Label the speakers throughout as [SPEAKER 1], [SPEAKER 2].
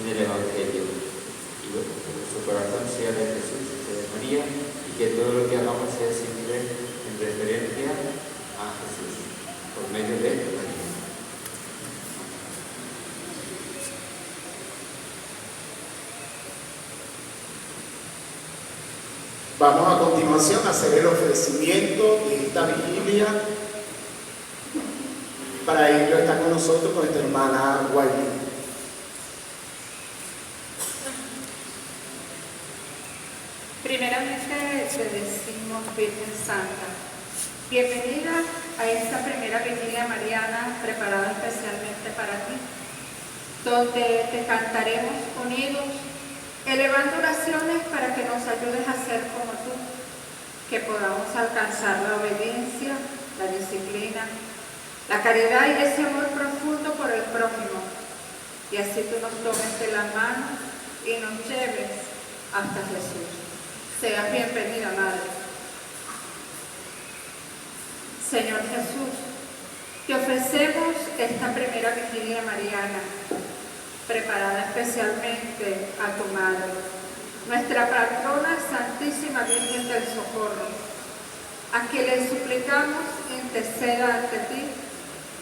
[SPEAKER 1] en el Evangelio. Y bueno, que nuestro corazón sea de Jesús, de María, y que todo lo que hagamos sea siempre en referencia a Jesús, por medio de María.
[SPEAKER 2] Vamos a continuación a hacer el ofrecimiento de esta vigilia. Para ello está con nosotros nuestra hermana Guaylín.
[SPEAKER 3] Primeramente te decimos, Virgen Santa, bienvenida a esta primera vigilia mariana preparada especialmente para ti, donde te cantaremos unidos, elevando oraciones para que nos ayudes a ser como tú, que podamos alcanzar la obediencia, la disciplina, la caridad y ese amor profundo por el prójimo, y así tú nos tomes de la mano y nos lleves hasta Jesús. Seas bienvenida, Madre. Señor Jesús, te ofrecemos esta primera vigilia mariana, preparada especialmente a tu Madre, nuestra patrona Santísima Virgen del Socorro, a quien le suplicamos interceda ante ti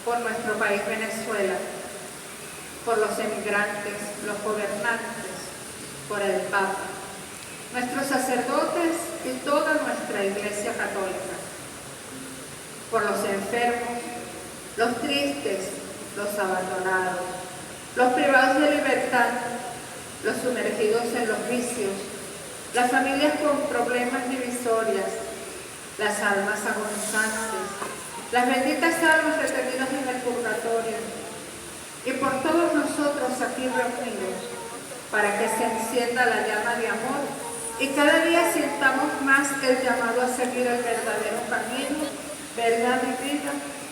[SPEAKER 3] por nuestro país Venezuela, por los emigrantes, los gobernantes, por el Papa, nuestros sacerdotes y toda nuestra Iglesia Católica, por los enfermos, los tristes, los abandonados, los privados de libertad, los sumergidos en los vicios, las familias con problemas divisorias, las almas agonizantes, las benditas almas retenidas en el purgatorio, y por todos nosotros aquí reunidos, para que se encienda la llama de amor y cada día sintamos más el llamado a seguir el verdadero camino, verdad y vida,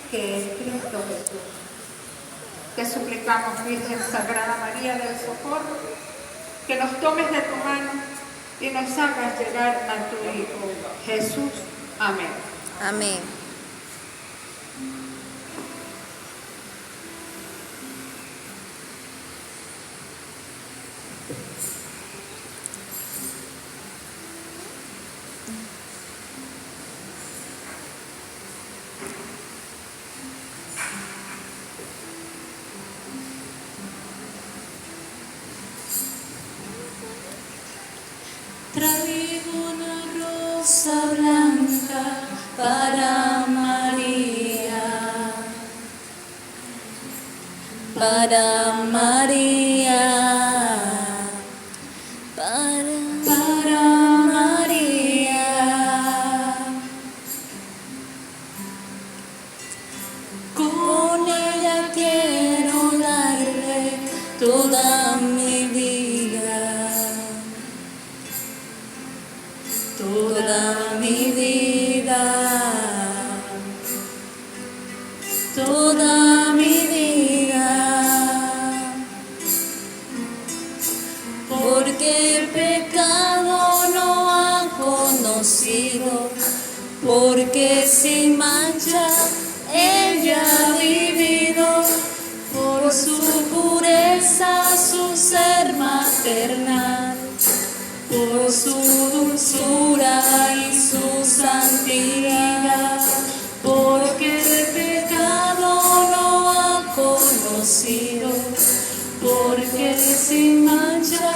[SPEAKER 3] que es Cristo Jesús. Te suplicamos, Virgen Sagrada María del Socorro, que nos tomes de tu mano y nos hagas llegar a tu Hijo, Jesús. Amén.
[SPEAKER 4] Amén.
[SPEAKER 5] Traigo una rosa blanca para María, para María, para María. Con ella quiero darle toda mi vida. Toda mi vida, toda mi vida, porque el pecado no ha conocido, porque sin mancha ella ha vivido, por su pureza, su ser maternal, por su dulzura y su santidad, porque el pecado no ha conocido, porque sin mancha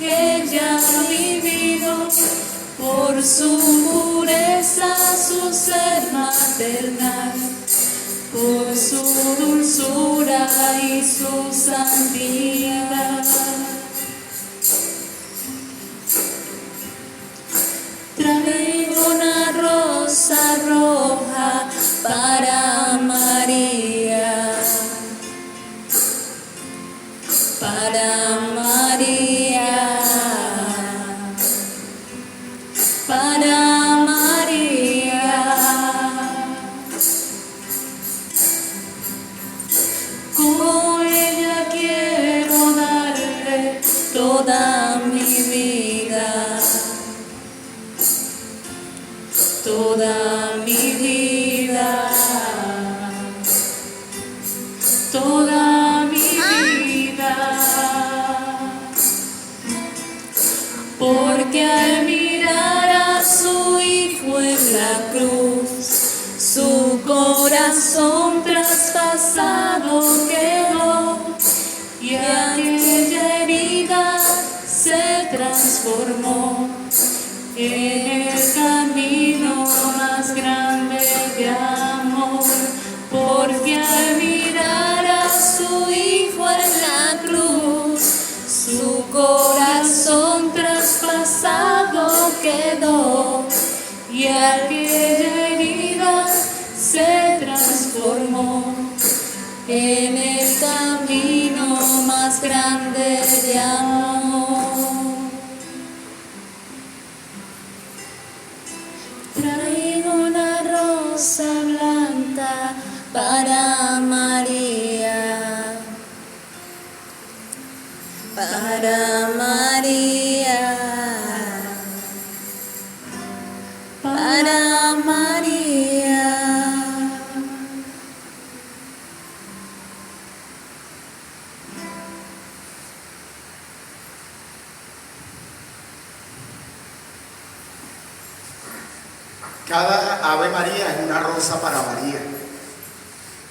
[SPEAKER 5] ella ha vivido, por su pureza, su ser maternal, por su dulzura y su santidad. Traigo una rosa roja para María, para María, para María. Con ella quiero darle toda mi vida. Toda mi vida, toda mi vida. la cruz, su corazón traspasado quedó y aquella herida se transformó en el camino más grande de amor, porque al mirar a su Hijo en la cruz, su corazón traspasado quedó y aquella herida se transformó en el camino más grande de amor. Traigo una rosa blanca para María, para María, para María.
[SPEAKER 2] Cada Ave María es una rosa para María.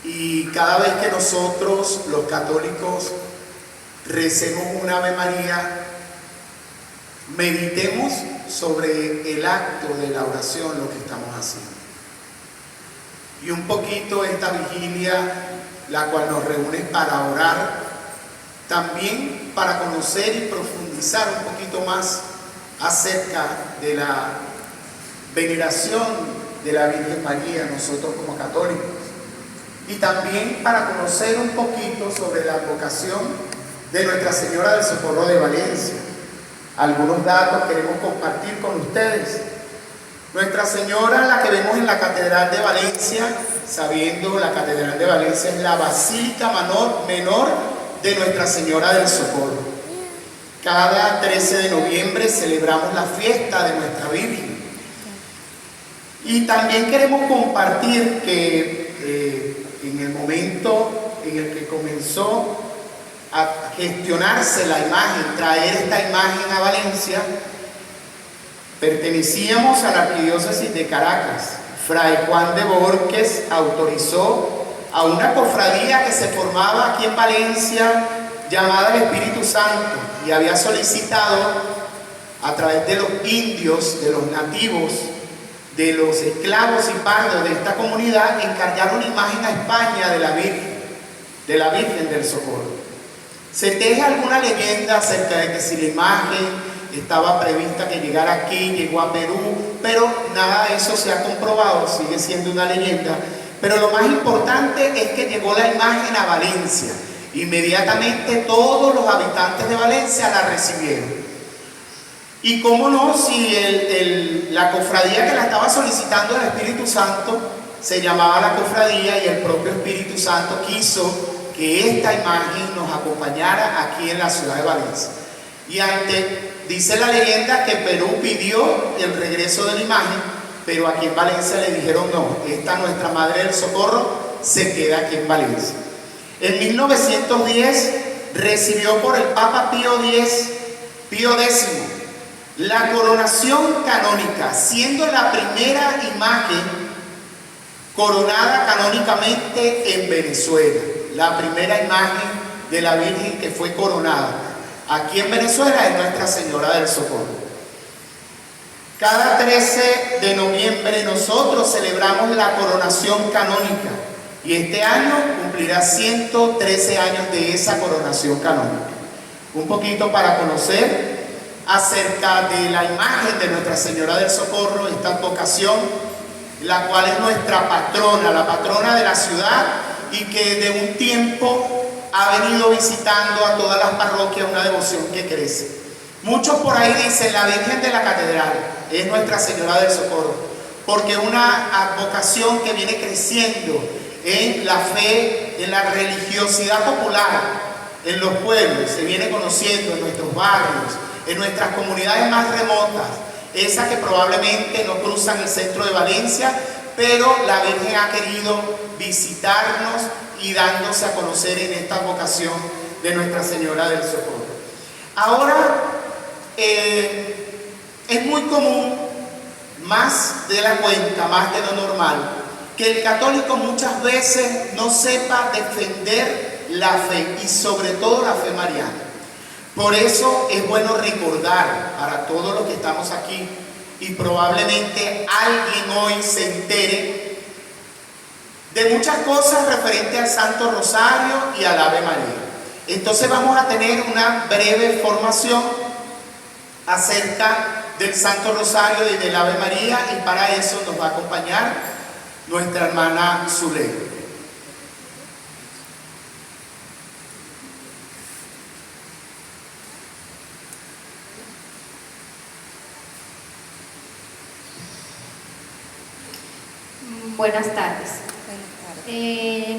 [SPEAKER 2] Y cada vez que nosotros, los católicos, recemos una Ave María, meditemos sobre el acto de la oración, lo que estamos haciendo. Y un poquito esta vigilia, la cual nos reúne para orar, también para conocer y profundizar un poquito más acerca de la veneración de la Virgen María, nosotros como católicos, y también para conocer un poquito sobre la vocación de Nuestra Señora del Socorro de Valencia. Algunos datos queremos compartir con ustedes. Nuestra Señora, la que vemos en la Catedral de Valencia, sabiendo la Catedral de Valencia es la Basílica menor de Nuestra Señora del Socorro. Cada 13 de noviembre celebramos la fiesta de nuestra Virgen. Y también queremos compartir que en el momento en el que comenzó a gestionarse la imagen, traer esta imagen a Valencia, pertenecíamos a la Arquidiócesis de Caracas. Fray Juan de Borges autorizó a una cofradía que se formaba aquí en Valencia llamada el Espíritu Santo, y había solicitado a través de los indios, de los nativos, de los esclavos y pardos de esta comunidad, encargar una imagen a España de la Virgen del Socorro. Se teje alguna leyenda acerca de que si la imagen estaba prevista que llegara aquí, llegó a Perú, pero nada de eso se ha comprobado, sigue siendo una leyenda. Pero lo más importante es que llegó la imagen a Valencia. Inmediatamente todos los habitantes de Valencia la recibieron. Y cómo no, si la cofradía que la estaba solicitando el Espíritu Santo se llamaba la cofradía, y el propio Espíritu Santo quiso que esta imagen nos acompañara aquí en la ciudad de Valencia. Y dice la leyenda que Perú pidió el regreso de la imagen, pero aquí en Valencia le dijeron no, esta Nuestra Madre del Socorro se queda aquí en Valencia. En 1910 recibió por el Papa Pío X la coronación canónica, siendo la primera imagen coronada canónicamente en Venezuela, la primera imagen de la Virgen que fue coronada aquí en Venezuela es Nuestra Señora del Socorro. Cada 13 de noviembre nosotros celebramos la coronación canónica, y este año cumplirá 113 años de esa coronación canónica. Un poquito para conocer acerca de la imagen de Nuestra Señora del Socorro, esta advocación, la cual es nuestra patrona, la patrona de la ciudad, y que de un tiempo ha venido visitando a todas las parroquias, una devoción que crece. Muchos por ahí dicen la Virgen de la Catedral es Nuestra Señora del Socorro, porque es una advocación que viene creciendo en la fe, en la religiosidad popular, en los pueblos, se viene conociendo en nuestros barrios, en nuestras comunidades más remotas, esas que probablemente no cruzan el centro de Valencia, pero la Virgen ha querido visitarnos y dándose a conocer en esta vocación de Nuestra Señora del Socorro. Ahora, es muy común más de la cuenta, más de lo normal, que el católico muchas veces no sepa defender la fe y sobre todo la fe mariana. Por eso es bueno recordar para todos los que estamos aquí y probablemente alguien hoy se entere de muchas cosas referentes al Santo Rosario y al Ave María. Entonces vamos a tener una breve formación acerca del Santo Rosario y del Ave María, y para eso nos va a acompañar nuestra hermana Zuley.
[SPEAKER 4] Buenas tardes.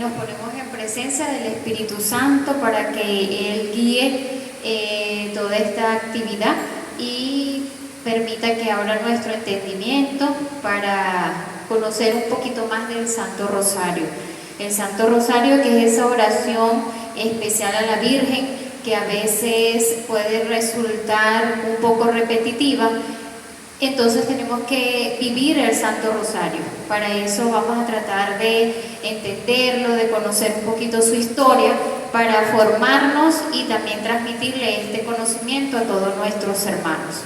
[SPEAKER 4] Nos ponemos en presencia del Espíritu Santo para que Él guíe toda esta actividad y permita que abra nuestro entendimiento para conocer un poquito más del Santo Rosario. El Santo Rosario, que es esa oración especial a la Virgen, que a veces puede resultar un poco repetitiva. Entonces tenemos que vivir el Santo Rosario. Para eso vamos a tratar de entenderlo, de conocer un poquito su historia, para formarnos y también transmitirle este conocimiento a todos nuestros hermanos.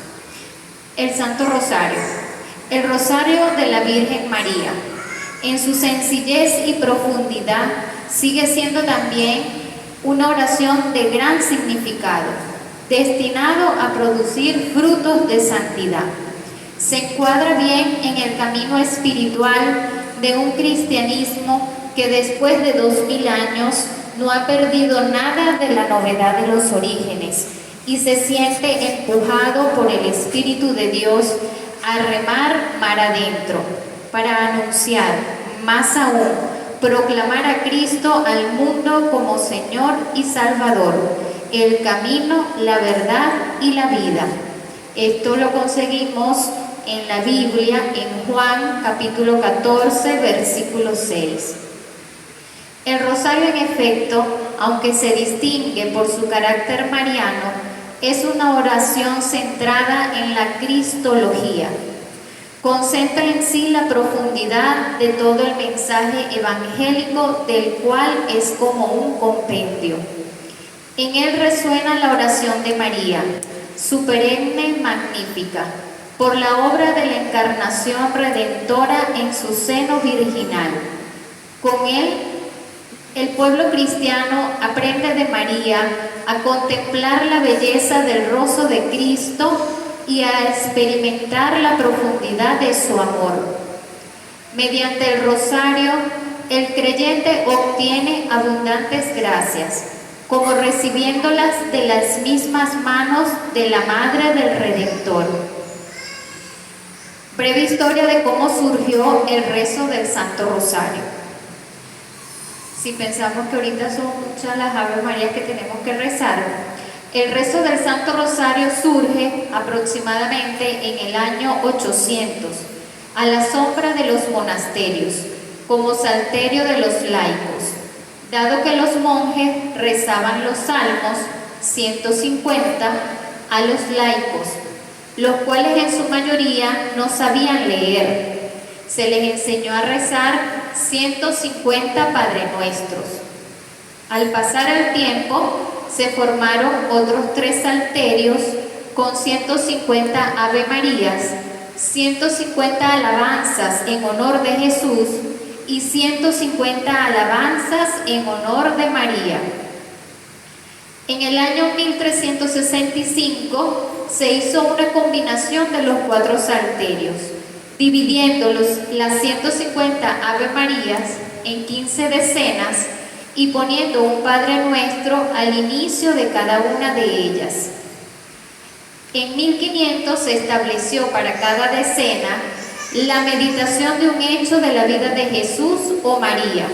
[SPEAKER 4] El Santo Rosario. El Rosario de la Virgen María, en su sencillez y profundidad, sigue siendo también una oración de gran significado, destinado a producir frutos de santidad. Se encuadra bien en el camino espiritual de un cristianismo que después de 2000 años no ha perdido nada de la novedad de los orígenes y se siente empujado por el Espíritu de Dios a remar mar adentro para anunciar, más aún, proclamar a Cristo al mundo como Señor y Salvador, el camino, la verdad y la vida. Esto lo conseguimos en la Biblia, en Juan capítulo 14, versículo 6. El rosario, en efecto, aunque se distingue por su carácter mariano, es una oración centrada en la cristología. Concentra en sí la profundidad de todo el mensaje evangélico, del cual es como un compendio. En él resuena la oración de María, su perenne magnífica, por la obra de la encarnación redentora en su seno virginal. Con él, el pueblo cristiano aprende de María a contemplar la belleza del rostro de Cristo y a experimentar la profundidad de su amor. Mediante el rosario, el creyente obtiene abundantes gracias, como recibiéndolas de las mismas manos de la Madre del Redentor. Breve historia de cómo surgió el rezo del Santo Rosario. Si pensamos que ahorita son muchas las Ave Marías que tenemos que rezar, el rezo del Santo Rosario surge aproximadamente en el año 800, a la sombra de los monasterios, como salterio de los laicos, dado que los monjes rezaban los salmos 150 a los laicos, los cuales en su mayoría no sabían leer. Se les enseñó a rezar 150 Padre Nuestros. Al pasar el tiempo, se formaron otros 3 salterios con 150 Ave Marías, 150 alabanzas en honor de Jesús y 150 alabanzas en honor de María. En el año 1365 se hizo una combinación de los 4 salterios, dividiendo las 150 Ave Marías en 15 decenas y poniendo un Padre Nuestro al inicio de cada una de ellas. En 1500 se estableció para cada decena la meditación de un hecho de la vida de Jesús o María,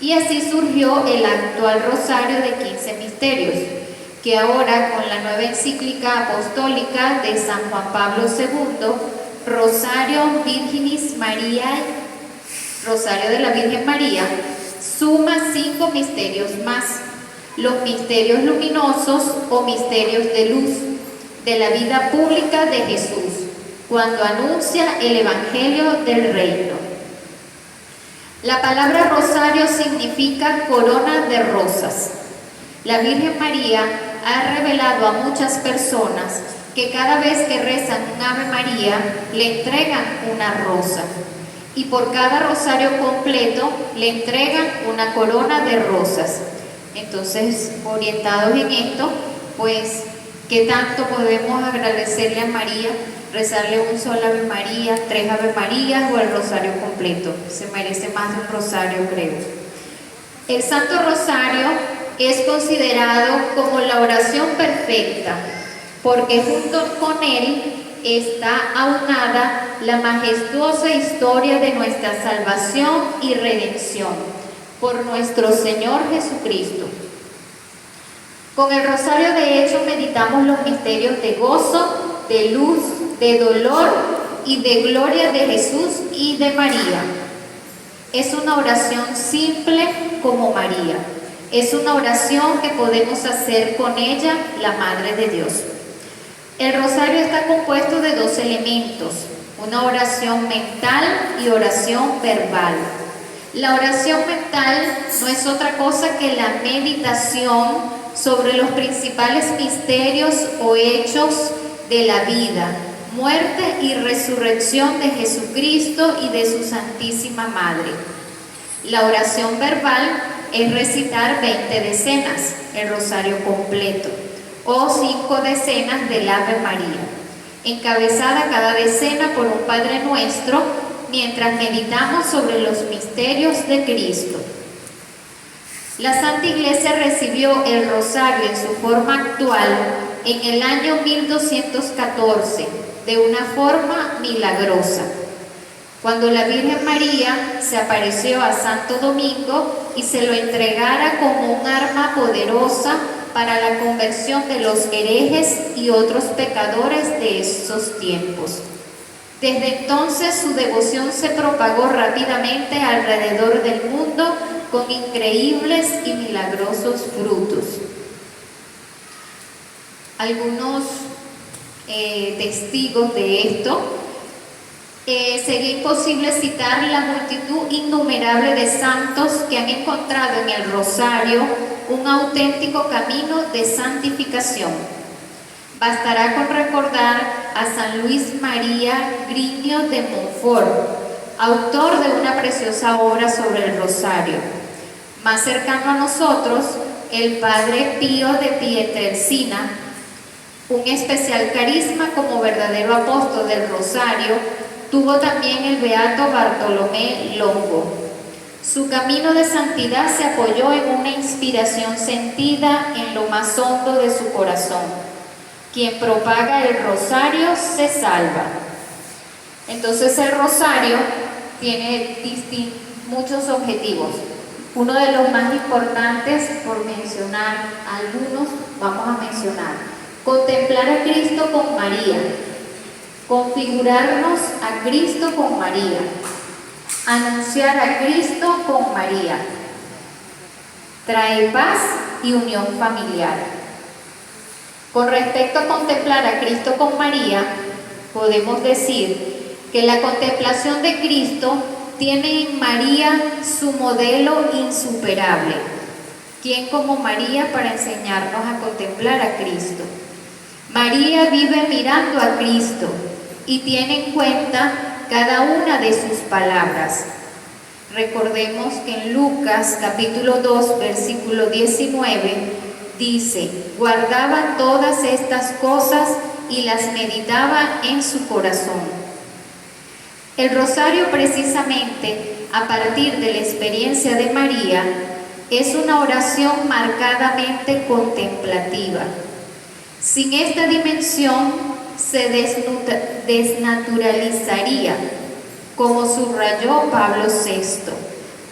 [SPEAKER 4] y así surgió el actual rosario de 15 misterios, que ahora, con la nueva encíclica apostólica de San Juan Pablo II, Rosario Virginis Mariae, Rosario de la Virgen María, suma 5 misterios más: los misterios luminosos o misterios de luz, de la vida pública de Jesús, cuando anuncia el Evangelio del Reino. La palabra rosario significa corona de rosas. La Virgen María ha revelado a muchas personas que cada vez que rezan un Ave María le entregan una rosa, y por cada rosario completo le entregan una corona de rosas. Entonces, orientados en esto, pues, ¿qué tanto podemos agradecerle a María? Rezarle un solo Ave María, 3 Ave Marías o el rosario completo. Se merece más de un rosario, creo. El Santo Rosario es considerado como la oración perfecta, porque junto con él está aunada la majestuosa historia de nuestra salvación y redención por nuestro Señor Jesucristo. Con el rosario, de hecho, meditamos los misterios de gozo, de luz, de dolor y de gloria de Jesús y de María. Es una oración simple como María. Es una oración que podemos hacer con ella, la Madre de Dios. El rosario está compuesto de 2 elementos, una oración mental y oración verbal. La oración mental no es otra cosa que la meditación sobre los principales misterios o hechos de la vida, muerte y resurrección de Jesucristo y de su Santísima Madre. La oración verbal es recitar 20 decenas, el rosario completo, o 5 decenas del Ave María, encabezada cada decena por un Padre Nuestro, mientras meditamos sobre los misterios de Cristo. La Santa Iglesia recibió el rosario en su forma actual en el año 1214, de una forma milagrosa, cuando la Virgen María se apareció a Santo Domingo y se lo entregara como un arma poderosa para la conversión de los herejes y otros pecadores de esos tiempos. Desde entonces su devoción se propagó rápidamente alrededor del mundo con increíbles y milagrosos frutos. Algunos testigos de esto, sería imposible citar la multitud innumerable de santos que han encontrado en el rosario un auténtico camino de santificación. Bastará con recordar a San Luis María Griño de Montfort, autor de una preciosa obra sobre el rosario. Más cercano a nosotros, el Padre Pío de Pietrelcina, un especial carisma como verdadero apóstol del rosario, tuvo también el beato Bartolomé Longo. Su camino de santidad se apoyó en una inspiración sentida en lo más hondo de su corazón. Quien propaga el rosario se salva. Entonces el rosario tiene muchos objetivos. Uno de los más importantes, por mencionar algunos, vamos a mencionar: contemplar a Cristo con María, configurarnos a Cristo con María, anunciar a Cristo con María, trae paz y unión familiar. Con respecto a contemplar a Cristo con María, podemos decir que la contemplación de Cristo tiene en María su modelo insuperable. ¿Quién como María para enseñarnos a contemplar a Cristo? María vive mirando a Cristo y tiene en cuenta cada una de sus palabras. Recordemos que en Lucas capítulo 2, versículo 19, dice: guardaba todas estas cosas y las meditaba en su corazón. El rosario, precisamente a partir de la experiencia de María, es una oración marcadamente contemplativa. Sin esta dimensión se desnaturalizaría, como subrayó Pablo VI,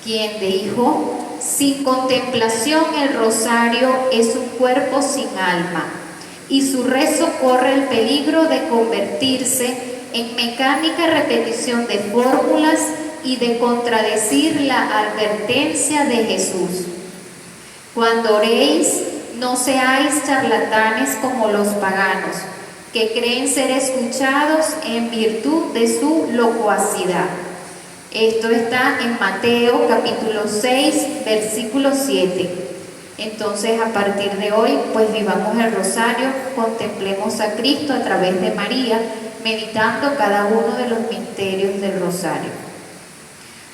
[SPEAKER 4] quien dijo: sin contemplación el rosario es un cuerpo sin alma, y su rezo corre el peligro de convertirse en mecánica repetición de fórmulas y de contradecir la advertencia de Jesús. Cuando oréis, no seáis charlatanes como los paganos, que creen ser escuchados en virtud de su locuacidad. Esto está en Mateo capítulo 6, versículo 7. Entonces, a partir de hoy, pues vivamos el rosario, contemplemos a Cristo a través de María, meditando cada uno de los misterios del rosario.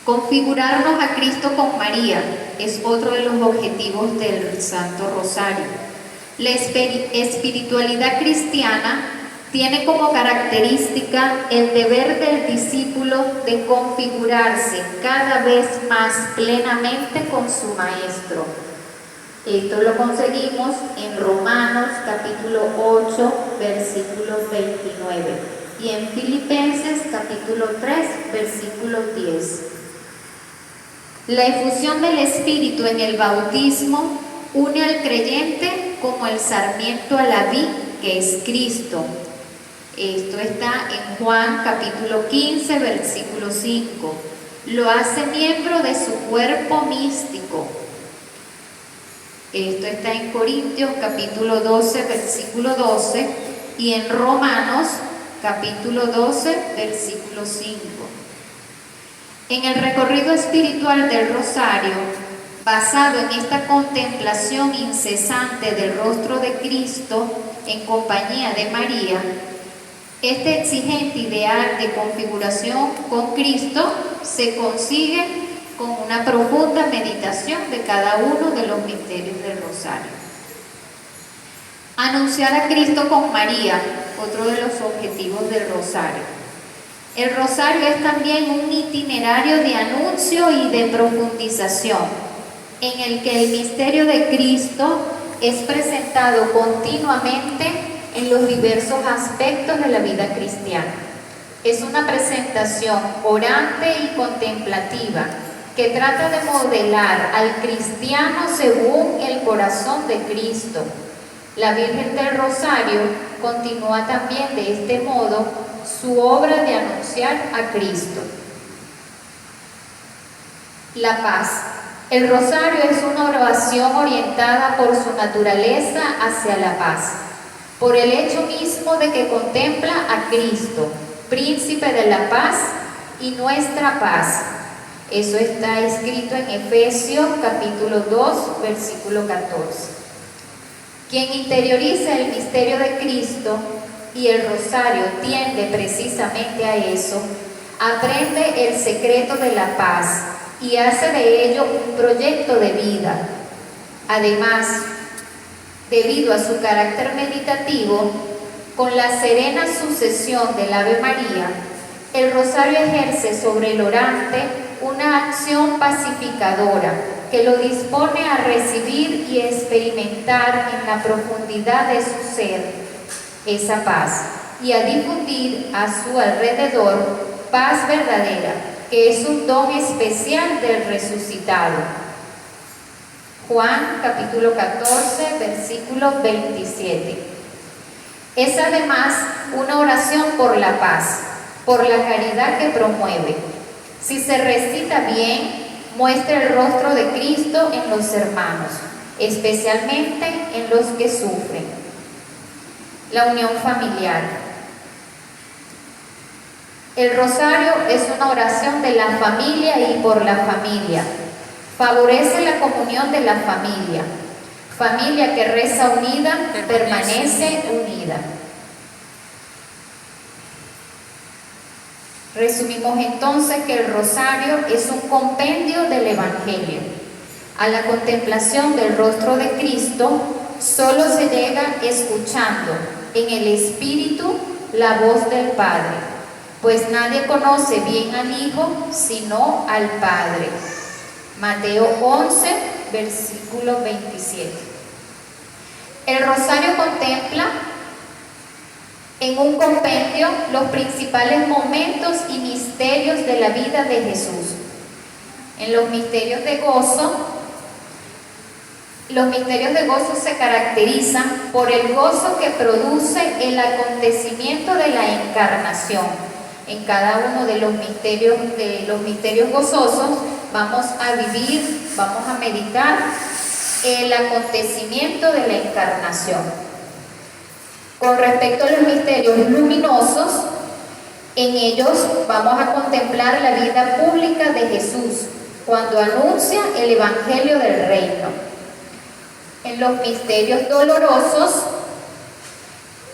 [SPEAKER 4] Configurarnos a Cristo con María es otro de los objetivos del Santo Rosario. La espiritualidad cristiana tiene como característica el deber del discípulo de configurarse cada vez más plenamente con su Maestro. Esto lo conseguimos en Romanos capítulo 8, versículo 29 y en Filipenses capítulo 3, versículo 10. La efusión del Espíritu en el bautismo une al creyente como el sarmiento a la vid, que es Cristo. Esto está en Juan capítulo 15, versículo 5. Lo hace miembro de su cuerpo místico. Esto está en Corintios capítulo 12, versículo 12 y en Romanos capítulo 12, versículo 5. En el recorrido espiritual del rosario, basado en esta contemplación incesante del rostro de Cristo en compañía de María, este exigente ideal de configuración con Cristo se consigue con una profunda meditación de cada uno de los misterios del rosario. Anunciar a Cristo con María, otro de los objetivos del rosario. El rosario es también un itinerario de anuncio y de profundización, en el que el misterio de Cristo es presentado continuamente en los diversos aspectos de la vida cristiana. Es una presentación orante y contemplativa que trata de modelar al cristiano según el corazón de Cristo. La Virgen del Rosario continúa también de este modo su obra de anunciar a Cristo. La paz. El rosario es una oración orientada por su naturaleza hacia la paz, por el hecho mismo de que contempla a Cristo, príncipe de la paz y nuestra paz. Eso está escrito en Efesios capítulo 2, versículo 14. Quien interioriza el misterio de Cristo, y el rosario tiende precisamente a eso, aprende el secreto de la paz y hace de ello un proyecto de vida. Además, debido a su carácter meditativo, con la serena sucesión del Ave María, el rosario ejerce sobre el orante una acción pacificadora que lo dispone a recibir y experimentar en la profundidad de su ser esa paz y a difundir a su alrededor paz verdadera, que es un don especial del resucitado. Juan capítulo 14, versículo 27. Es además una oración por la paz, por la caridad que promueve. Si se recita bien, muestra el rostro de Cristo en los hermanos, especialmente en los que sufren. La unión familiar. El rosario es una oración de la familia y por la familia. Favorece la comunión de la familia. Familia que reza unida, permanece unida. Resumimos entonces que el rosario es un compendio del Evangelio. A la contemplación del rostro de Cristo solo se llega escuchando en el Espíritu la voz del Padre, pues nadie conoce bien al Hijo sino al Padre. Mateo 11, versículo 27. El rosario contempla en un compendio los principales momentos y misterios de la vida de Jesús. En los misterios de gozo se caracterizan por el gozo que produce el acontecimiento de la encarnación. En cada uno de los misterios gozosos vamos a vivir, vamos a meditar el acontecimiento de la encarnación. Con respecto a los misterios luminosos, en ellos vamos a contemplar la vida pública de Jesús cuando anuncia el Evangelio del Reino. En los misterios dolorosos,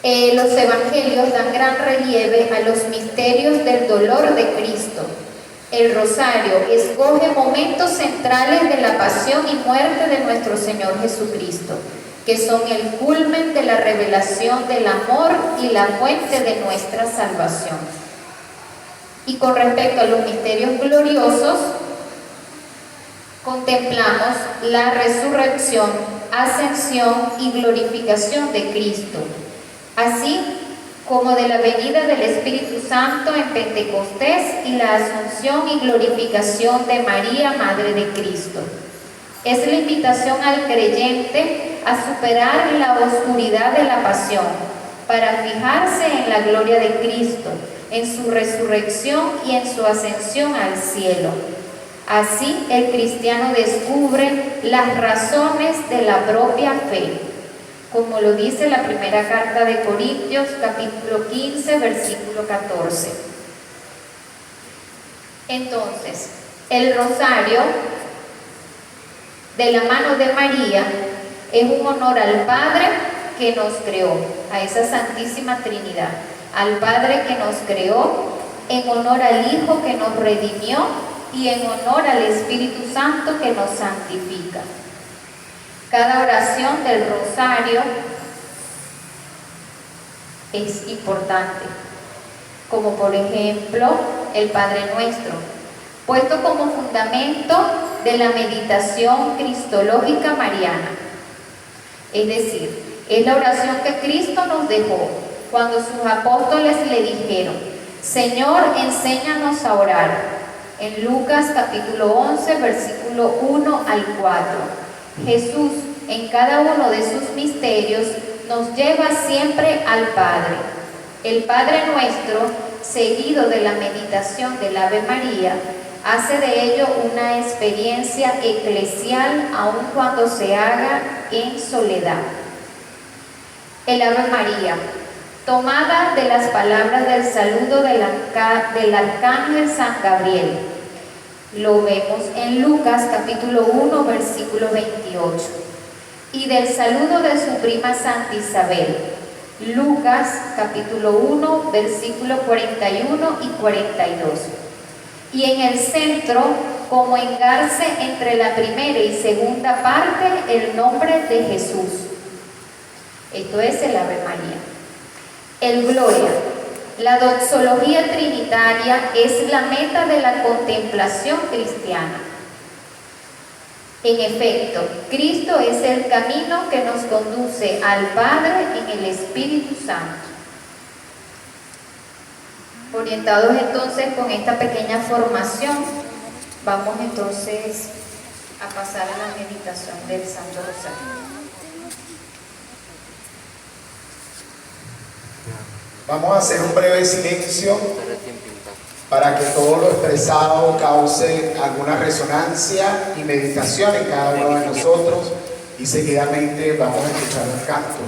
[SPEAKER 4] los evangelios dan gran relieve a los misterios del dolor de Cristo. El rosario escoge momentos centrales de la pasión y muerte de nuestro Señor Jesucristo, que son el culmen de la revelación del amor y la fuente de nuestra salvación. Y con respecto a los misterios gloriosos, contemplamos la resurrección, ascensión y glorificación de Cristo, así como de la venida del Espíritu Santo en Pentecostés y la asunción y glorificación de María, Madre de Cristo. Es la invitación al creyente a superar la oscuridad de la pasión para fijarse en la gloria de Cristo, en su resurrección y en su ascensión al cielo. Así el cristiano descubre las razones de la propia fe, como lo dice la primera carta de Corintios, capítulo 15, versículo 14. Entonces, el rosario de la mano de María es un honor al Padre que nos creó, a esa Santísima Trinidad, al Padre que nos creó, en honor al Hijo que nos redimió y en honor al Espíritu Santo que nos santifica. Cada oración del rosario es importante, como por ejemplo el Padre Nuestro, puesto como fundamento de la meditación cristológica mariana. Es decir, es la oración que Cristo nos dejó cuando sus apóstoles le dijeron: Señor, enséñanos a orar. En Lucas capítulo 11, versículo 1 al 4. Jesús, en cada uno de sus misterios, nos lleva siempre al Padre. El Padre Nuestro, seguido de la meditación del Ave María, hace de ello una experiencia eclesial aun cuando se haga en soledad. El Ave María, tomada de las palabras del saludo del arcángel San Gabriel. Lo vemos en Lucas capítulo 1, versículo 28. Y del saludo de su prima Santa Isabel. Lucas capítulo 1, versículo 41 y 42. Y en el centro, como engarce entre la primera y segunda parte, el nombre de Jesús. Esto es el Ave María. El Gloria. La doxología trinitaria es la meta de la contemplación cristiana. En efecto, Cristo es el camino que nos conduce al Padre en el Espíritu Santo. Orientados entonces con esta pequeña formación, vamos entonces a pasar a la meditación del Santo Rosario.
[SPEAKER 2] Vamos a hacer un breve silencio para que todo lo expresado cause alguna resonancia y meditación en cada uno de nosotros, y seguidamente vamos a escuchar un canto.